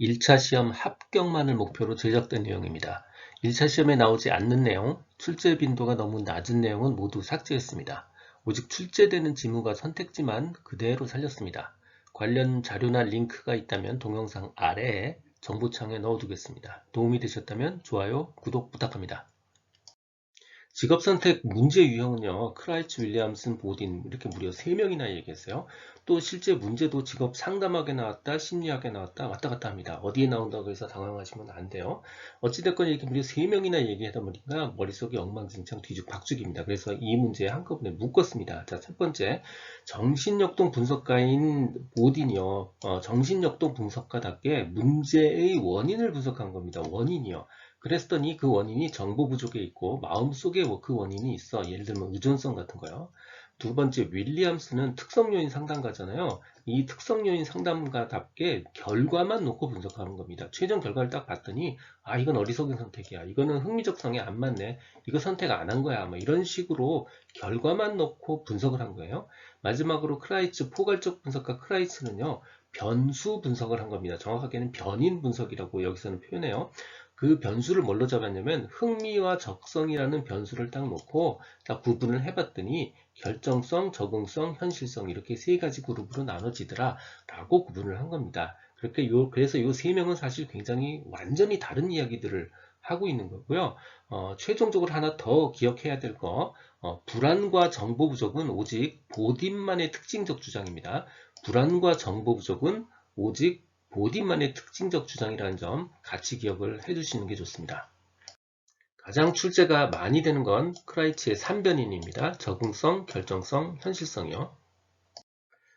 1차 시험 합격만을 목표로 제작된 내용입니다. 1차 시험에 나오지 않는 내용, 출제 빈도가 너무 낮은 내용은 모두 삭제했습니다. 오직 출제되는 지문과 선택지만 그대로 살렸습니다. 관련 자료나 링크가 있다면 동영상 아래에 정보창에 넣어두겠습니다. 도움이 되셨다면 좋아요, 구독 부탁합니다. 직업선택 문제 유형은요, 크라이츠, 윌리엄슨, 보딘 이렇게 무려 3명이나 얘기했어요. 또 실제 문제도 직업 상담학에 나왔다, 심리학에 나왔다, 왔다 갔다 합니다. 어디에 나온다고 해서 당황하시면 안 돼요. 어찌됐건 이렇게 무려 3명이나 얘기하다 보니까 머릿속이 엉망진창 뒤죽박죽입니다. 그래서 이 문제에 한꺼번에 묶었습니다. 자, 첫 번째, 정신역동 분석가인 보딘이요, 정신역동 분석가답게 문제의 원인을 분석한 겁니다. 원인이요. 그랬더니 그 원인이 정보 부족에 있고 마음속에 그 원인이 있어. 예를 들면 의존성 같은 거요. 두 번째, 윌리엄스는 특성요인 상담가잖아요. 이 특성요인 상담가답게 결과만 놓고 분석하는 겁니다. 최종 결과를 딱 봤더니 아, 이건 어리석은 선택이야. 이거는 흥미적성에 안 맞네. 이거 선택 안 한 거야. 뭐 이런 식으로 결과만 놓고 분석을 한 거예요. 마지막으로 크라이츠, 포괄적 분석가 크라이츠는요. 변수 분석을 한 겁니다. 정확하게는 변인 분석이라고 여기서는 표현해요. 그 변수를 뭘로 잡았냐면 흥미와 적성이라는 변수를 딱 놓고 딱 구분을 해봤더니 결정성, 적응성, 현실성 이렇게 세 가지 그룹으로 나눠지더라 라고 구분을 한 겁니다. 그래서 요 세 명은 사실 굉장히 완전히 다른 이야기들을 하고 있는 거고요. 최종적으로 하나 더 기억해야 될 거, 불안과 정보 부족은 오직 보딘만의 특징적 주장입니다. 불안과 정보 부족은 오직 보딘만의 특징적 주장이라는 점 같이 기억을 해두시는 게 좋습니다. 가장 출제가 많이 되는 건 크라이츠의 3변인입니다. 적응성, 결정성, 현실성이요.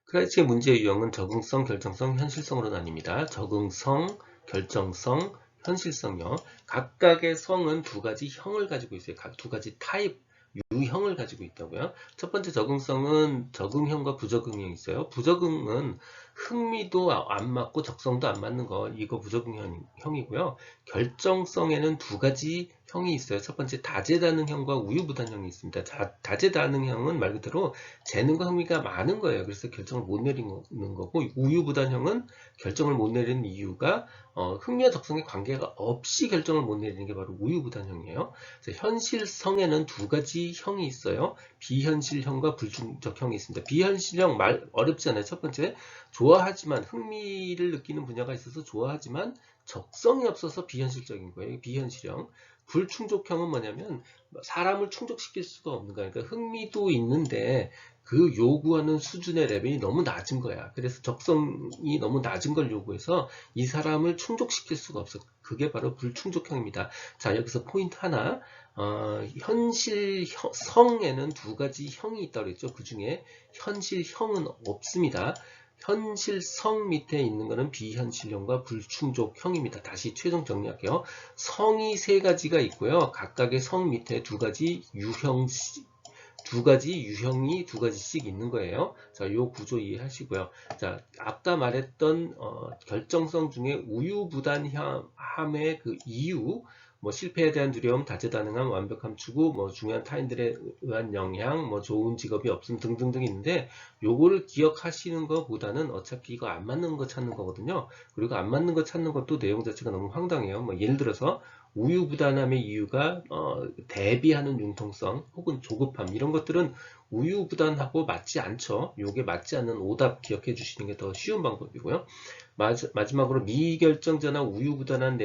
크라이츠의 문제 유형은 적응성, 결정성, 현실성으로 나뉩니다. 적응성, 결정성, 현실성이요. 각각의 성은 두 가지 형을 가지고 있어요. 각 두 가지 타입, 유형을 가지고 있다고요. 첫 번째 적응성은 적응형과 부적응형이 있어요. 부적응은 흥미도 안 맞고 적성도 안 맞는 거, 이거 부적응형이고요. 결정성에는 두 가지 형이 있어요. 첫 번째 다재다능형과 우유부단형이 있습니다. 다재다능형은 말 그대로 재능과 흥미가 많은 거예요. 그래서 결정을 못 내리는 거고, 우유부단형은 결정을 못 내리는 이유가 흥미와 적성에 관계가 없이 결정을 못 내리는 게 바로 우유부단형이에요. 현실성에는 두 가지 형이 있어요. 비현실형과 불충족형이 있습니다. 비현실형 말 어렵지 않아요. 첫 번째, 좋아하지만 흥미를 느끼는 분야가 있어서 좋아하지만 적성이 없어서 비현실적인 거예요. 비현실형. 불충족형은 뭐냐면 사람을 충족시킬 수가 없는 거야. 그러니까 흥미도 있는데 그 요구하는 수준의 레벨이 너무 낮은 거야. 그래서 적성이 너무 낮은 걸 요구해서 이 사람을 충족시킬 수가 없어. 그게 바로 불충족형입니다. 자, 여기서 포인트 하나. 현실성에는 두 가지 형이 있다고 그랬죠. 그 중에 현실형은 없습니다. 현실성 밑에 있는 것은 비현실형과 불충족형입니다. 다시 최종 정리할게요. 성이 세 가지가 있고요. 각각의 성 밑에 두 가지 유형이 두 가지씩 있는 거예요. 자, 요 구조 이해하시고요. 자, 아까 말했던 결정성 중에 우유부단함의 그 이유, 뭐 실패에 대한 두려움, 다재다능함, 완벽함 추구, 뭐 중요한 타인들에 의한 영향, 뭐 좋은 직업이 없음 등등등 있는데 요거를 기억하시는 것보다는 어차피 이거 안 맞는 거 찾는 거거든요. 그리고 안 맞는 거 찾는 것도 내용 자체가 너무 황당해요. 뭐 예를 들어서 우유부단함의 이유가 대비하는 융통성 혹은 조급함 이런 것들은 우유부단하고 맞지 않죠. 요게 맞지 않는 오답 기억해 주시는 게 더 쉬운 방법이고요. 마지막으로 미결정자나 우유부단한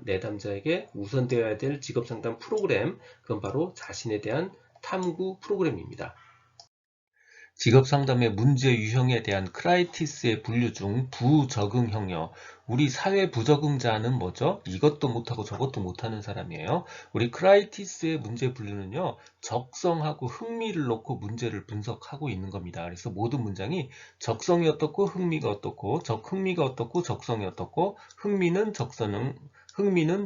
내담자에게 우선되어야 될 직업상담 프로그램, 그건 바로 자신에 대한 탐구 프로그램입니다. 직업상담의 문제 유형에 대한 크라이티스의 분류 중 부적응형이요. 우리 사회 부적응자는 뭐죠? 이것도 못하고 저것도 못하는 사람이에요. 우리 크라이티스의 문제 분류는요. 적성하고 흥미를 놓고 문제를 분석하고 있는 겁니다. 그래서 모든 문장이 적성이 어떻고 흥미가 어떻고 흥미가 어떻고 적성이 어떻고 흥미는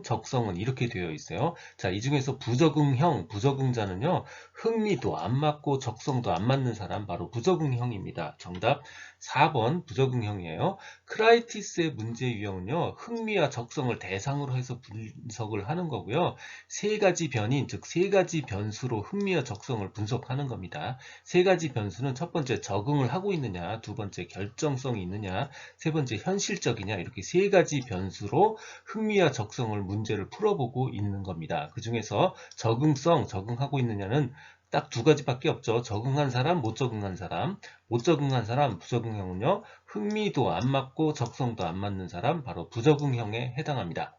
적성은 이렇게 되어 있어요. 자, 이 중에서 부적응자는요. 흥미도 안 맞고 적성도 안 맞는 사람 바로 부적응형입니다. 정답 4번 부적응형이에요. 크라이티스의 문제 유형은요, 흥미와 적성을 대상으로 해서 분석을 하는 거고요. 세 가지 변인, 즉 세 가지 변수로 흥미와 적성을 분석하는 겁니다. 세 가지 변수는 첫 번째 적응을 하고 있느냐, 두 번째 결정성이 있느냐, 세 번째 현실적이냐, 이렇게 세 가지 변수로 흥미와 적성을 문제를 풀어보고 있는 겁니다. 그 중에서 적응성, 적응하고 있느냐는 딱 두 가지밖에 없죠. 적응한 사람, 못 적응한 사람. 못 적응한 사람, 부적응형은요, 흥미도 안 맞고 적성도 안 맞는 사람, 바로 부적응형에 해당합니다.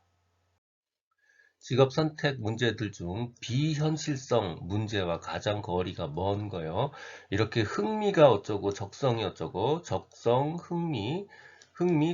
직업 선택 문제들 중 비현실성 문제와 가장 거리가 먼 거예요. 이렇게 흥미가 어쩌고 적성이 어쩌고 적성, 흥미,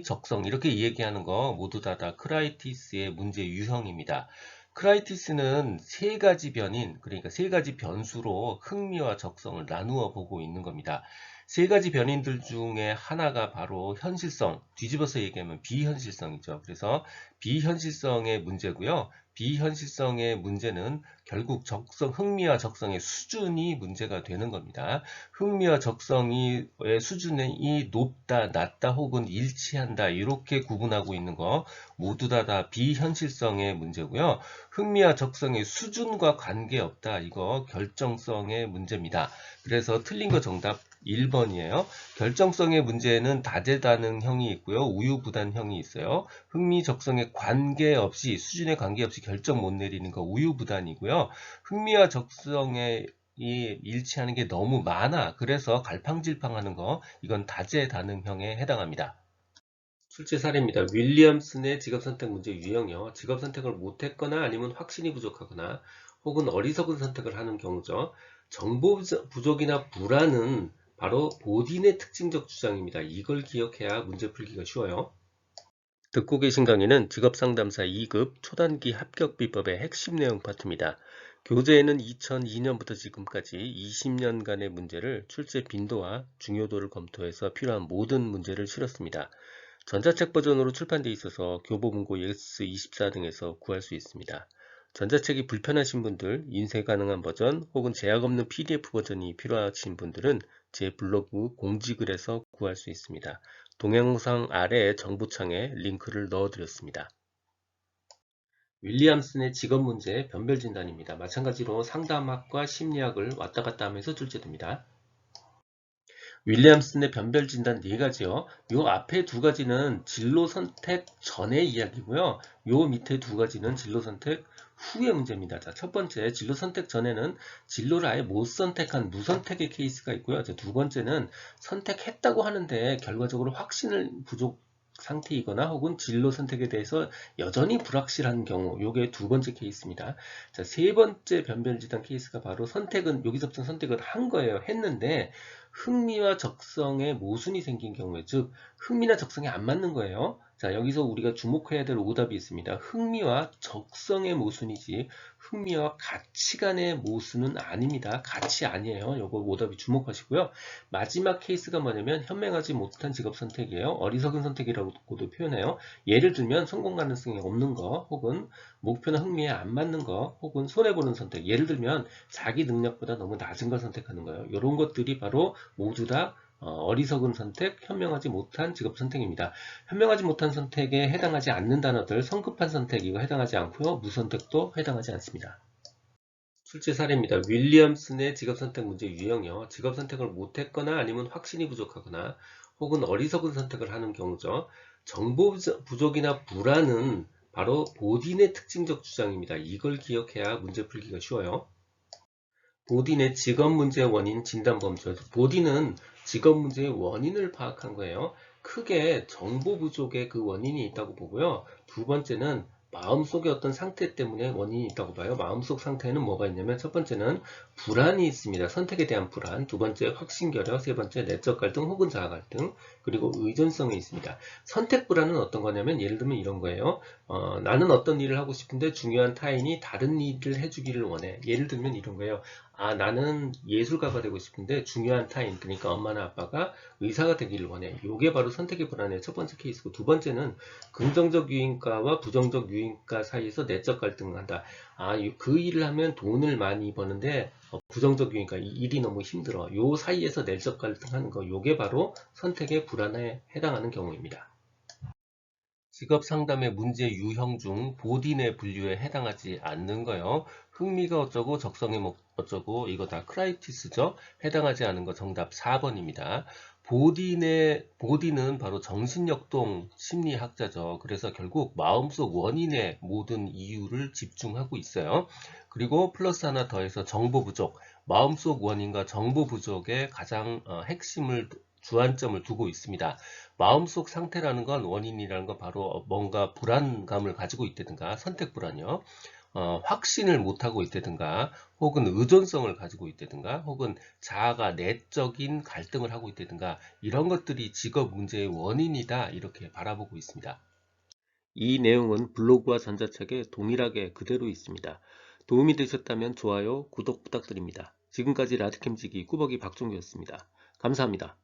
적성 이렇게 얘기하는 거 모두 다 크라이티스의 문제 유형입니다. 크라이티스는 세 가지 변인, 그러니까 세 가지 변수로 흥미와 적성을 나누어 보고 있는 겁니다. 세 가지 변인들 중에 하나가 바로 현실성, 뒤집어서 얘기하면 비현실성이죠. 그래서 비현실성의 문제고요. 비현실성의 문제는 결국 흥미와 적성의 수준이 문제가 되는 겁니다. 흥미와 적성의 수준이 높다, 낮다 혹은 일치한다 이렇게 구분하고 있는 거 모두 다 비현실성의 문제고요. 흥미와 적성의 수준과 관계없다, 이거 결정성의 문제입니다. 그래서 틀린 거 정답 1번이에요. 결정성의 문제는 다재다능형이 있고요. 우유부단형이 있어요. 흥미, 적성에 관계없이, 수준에 관계없이 결정 못 내리는 거 우유부단이고요. 흥미와 적성에 일치하는 게 너무 많아. 그래서 갈팡질팡하는 거, 이건 다재다능형에 해당합니다. 출제 사례입니다. 윌리엄슨의 직업선택 문제 유형이요. 직업선택을 못했거나 아니면 확신이 부족하거나 혹은 어리석은 선택을 하는 경우죠. 정보 부족이나 불안은 바로 보딘의 특징적 주장입니다. 이걸 기억해야 문제 풀기가 쉬워요. 듣고 계신 강의는 직업상담사 2급 초단기 합격비법의 핵심 내용 파트입니다. 교재에는 2002년부터 지금까지 20년간의 문제를 출제 빈도와 중요도를 검토해서 필요한 모든 문제를 실었습니다. 전자책 버전으로 출판되어 있어서 교보문고 예스24 등에서 구할 수 있습니다. 전자책이 불편하신 분들, 인쇄 가능한 버전 혹은 제약 없는 PDF 버전이 필요하신 분들은 제 블로그 공지글에서 구할 수 있습니다. 동영상 아래 정보창에 링크를 넣어드렸습니다. 윌리엄슨의 직업 문제 변별 진단입니다. 마찬가지로 상담학과 심리학을 왔다 갔다 하면서 출제됩니다. 윌리엄슨의 변별 진단 네 가지요. 요 앞에 두 가지는 진로 선택 전의 이야기고요. 요 밑에 두 가지는 진로 선택 후의 문제입니다. 자, 첫 번째 진로 선택 전에는 진로를 아예 못 선택한 무선택의 케이스가 있고요. 두 번째는 선택했다고 하는데 결과적으로 확신을 부족 상태이거나 혹은 진로 선택에 대해서 여전히 불확실한 경우, 요게 두 번째 케이스입니다. 자, 세 번째 변별 진단 케이스가 바로 선택은, 여기서부터 선택을 한 거예요. 했는데 흥미와 적성에 모순이 생긴 경우에, 즉 흥미나 적성이 안 맞는 거예요. 자, 여기서 우리가 주목해야 될 오답이 있습니다. 흥미와 적성의 모순이지 흥미와 가치 간의 모순은 아닙니다. 가치 아니에요. 요거 오답이 주목하시고요. 마지막 케이스가 뭐냐면 현명하지 못한 직업 선택이에요. 어리석은 선택이라고도 표현해요. 예를 들면 성공 가능성이 없는 거, 혹은 목표나 흥미에 안 맞는 거, 혹은 손해보는 선택. 예를 들면 자기 능력보다 너무 낮은 걸 선택하는 거예요. 이런 것들이 바로 모두 다 어리석은 선택, 현명하지 못한 직업 선택입니다. 현명하지 못한 선택에 해당하지 않는 단어들, 성급한 선택 이거 해당하지 않고요. 무선택도 해당하지 않습니다. 출제 사례입니다. 윌리엄슨의 직업선택 문제 유형이요. 직업선택을 못했거나 아니면 확신이 부족하거나 혹은 어리석은 선택을 하는 경우죠. 정보 부족이나 불안은 바로 보딘의 특징적 주장입니다. 이걸 기억해야 문제 풀기가 쉬워요. 보딘의 직업 문제의 원인 진단 범주. 보딘은 직업 문제의 원인을 파악한 거예요. 크게 정보 부족의 그 원인이 있다고 보고요. 두 번째는 마음속의 어떤 상태 때문에 원인이 있다고 봐요. 마음속 상태에는 뭐가 있냐면 첫 번째는 불안이 있습니다. 선택에 대한 불안. 두 번째 확신결여. 세 번째 내적 갈등 혹은 자아 갈등. 그리고 의존성이 있습니다. 선택 불안은 어떤 거냐면 예를 들면 이런 거예요. 나는 어떤 일을 하고 싶은데 중요한 타인이 다른 일을 해주기를 원해. 예를 들면 이런 거예요. 나는 예술가가 되고 싶은데 중요한 타인, 그러니까 엄마나 아빠가 의사가 되기를 원해. 요게 바로 선택의 불안의 첫 번째 케이스고, 두 번째는 긍정적 유인가와 부정적 유인가 사이에서 내적 갈등을 한다. 그 일을 하면 돈을 많이 버는데 부정적 유인가, 이 일이 너무 힘들어. 요 사이에서 내적 갈등하는 거, 요게 바로 선택의 불안에 해당하는 경우입니다. 직업 상담의 문제 유형 중 보딘의 분류에 해당하지 않는 거요. 흥미가 어쩌고 적성이 뭐 어쩌고 이거 다 크라이티스죠. 해당하지 않은 거 정답 4번입니다. 보딘은 바로 정신역동 심리학자죠. 그래서 결국 마음속 원인의 모든 이유를 집중하고 있어요. 그리고 플러스 하나 더해서 정보 부족, 마음속 원인과 정보 부족의 가장 핵심을 주안점을 두고 있습니다. 마음속 상태라는 건 원인이라는 건 바로 뭔가 불안감을 가지고 있다든가 선택 불안이요. 확신을 못하고 있다든가 혹은 의존성을 가지고 있다든가 혹은 자아가 내적인 갈등을 하고 있다든가 이런 것들이 직업 문제의 원인이다 이렇게 바라보고 있습니다. 이 내용은 블로그와 전자책에 동일하게 그대로 있습니다. 도움이 되셨다면 좋아요, 구독 부탁드립니다. 지금까지 라디캠지기 꾸벅이 박종규였습니다. 감사합니다.